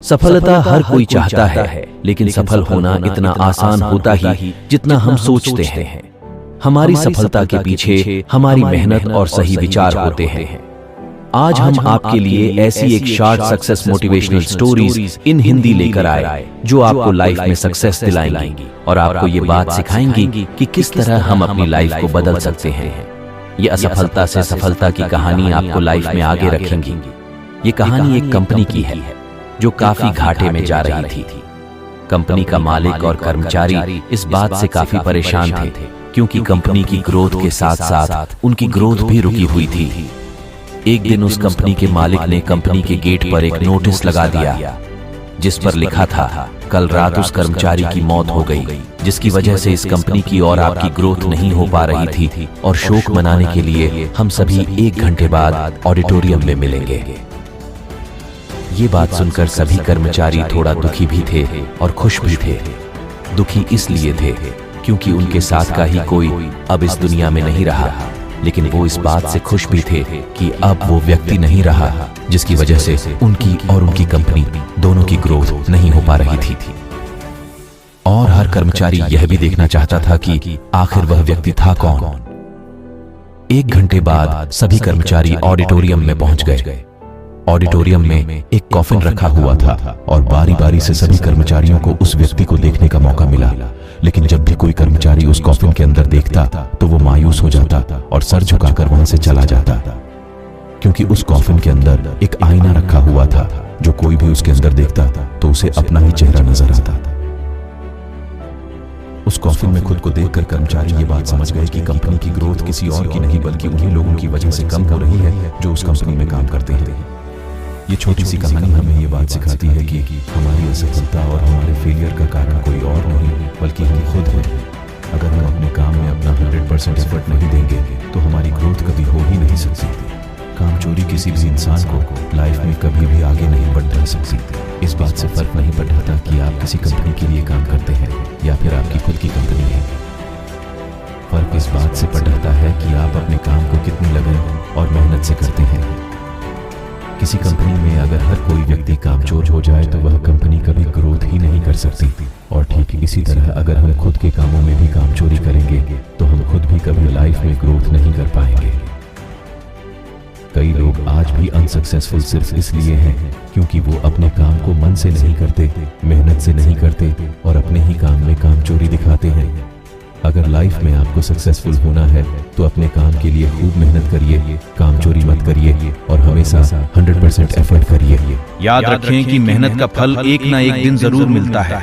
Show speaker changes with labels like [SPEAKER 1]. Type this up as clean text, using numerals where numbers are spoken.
[SPEAKER 1] सफलता हर कोई चाहता है, लेकिन सफल होना इतना आसान होता ही जितना हम सोचते हैं। हमारी सफलता के पीछे हमारी मेहनत और सही विचार होते हैं। आज हम आपके लिए ऐसी एक short success motivational stories in Hindi लेकर आए जो आपको लाइफ में सक्सेस दिलाएंगी और आपको ये बात सिखाएंगी कि किस तरह हम अपनी लाइफ को बदल सकते हैं। ये असफलता से सफलता की कहानी आपको लाइफ में आगे रखेंगी। ये कहानी एक कंपनी की है जो काफी घाटे में जा रही थी। कंपनी का मालिक और कर्मचारी इस बात से काफी परेशान थे क्योंकि कंपनी की ग्रोथ के साथ साथ उनकी ग्रोथ भी रुकी हुई थी। एक दिन उस कंपनी के मालिक ने कंपनी के गेट पर एक नोटिस लगा दिया जिस पर लिखा था, कल रात उस कर्मचारी की मौत हो गई, जिसकी वजह से इस कंपनी की और आपकी ग्रोथ नहीं हो पा रही थी और शोक मनाने के लिए हम सभी 1 घंटे बाद ऑडिटोरियम में मिलेंगे। ये बात सुनकर सभी कर्मचारी थोड़ा दुखी भी थे और खुश भी थे। दुखी इसलिए थे क्योंकि उनके साथ का ही कोई अब इस दुनिया में नहीं रहा, लेकिन वो इस बात से खुश भी थे कि अब वो व्यक्ति नहीं रहा जिसकी वजह से उनकी और उनकी कंपनी दोनों की ग्रोथ नहीं हो पा रही थी। और हर कर्मचारी यह भी देखना चाहता था कि आखिर वह व्यक्ति था कौन। 1 घंटे बाद सभी कर्मचारी ऑडिटोरियम में पहुंच गए। ऑडिटोरियम में एक कॉफिन रखा हुआ था और बारी बारी से सभी कर्मचारियों को उस व्यक्ति को देखने का मौका मिला, लेकिन जब भी कोई कर्मचारी उस कॉफिन के अंदर देखता तो वो मायूस हो जाता और सर झुकाकर वहां से चला जाता, क्योंकि उस कॉफिन के अंदर एक आईना रखा हुआ था। जो कोई भी उसके अंदर देखता तो उसे अपना ही चेहरा नजर आता। उस कॉफिन में खुद को देखकर कर्मचारी ये बात समझ गए कि कंपनी की ग्रोथ किसी और की नहीं बल्कि उन्हीं लोगों की वजह से कम हो रही है जो उस कंपनी में काम करते हैं। ये छोटी सी कहानी हमें ये बात सिखाती है कि हमारी असफलता और हमारे फेलियर का कारण कोई और नहीं बल्कि हम खुद हैं। अगर हम अपने काम में अपना 100% एफर्ट नहीं देंगे तो हमारी ग्रोथ कभी हो ही नहीं सकती। काम चोरी किसी भी इंसान को लाइफ में कभी भी आगे नहीं बढ़ा सकती। इस बात से फर्क नहीं पड़ता कि आप किसी कंपनी के लिए काम करते हैं या फिर आपकी खुद की कंपनी है। फर्क इस बात से पड़ता है कि आप अपने काम को कितनी लगन और मेहनत से करते हैं। किसी कंपनी में अगर हर कोई व्यक्ति कामचोर हो जाए तो वह कंपनी कभी ग्रोथ ही नहीं कर सकती। और ठीक इसी तरह अगर हम खुद के कामों में भी कामचोरी करेंगे तो हम खुद भी कभी लाइफ में ग्रोथ नहीं कर पाएंगे। कई लोग आज भी अनसक्सेसफुल सिर्फ इसलिए हैं क्योंकि वो अपने काम को मन से नहीं करते, मेहनत से नहीं करते और अपने ही काम में कामचोरी दिखाते हैं। अगर लाइफ में आपको सक्सेसफुल होना है तो अपने काम के लिए खूब मेहनत करिए, कामचोरी मत करिए और हमेशा 100% एफर्ट करिए।
[SPEAKER 2] याद रखें कि मेहनत का फल एक ना एक दिन जरूर मिलता है।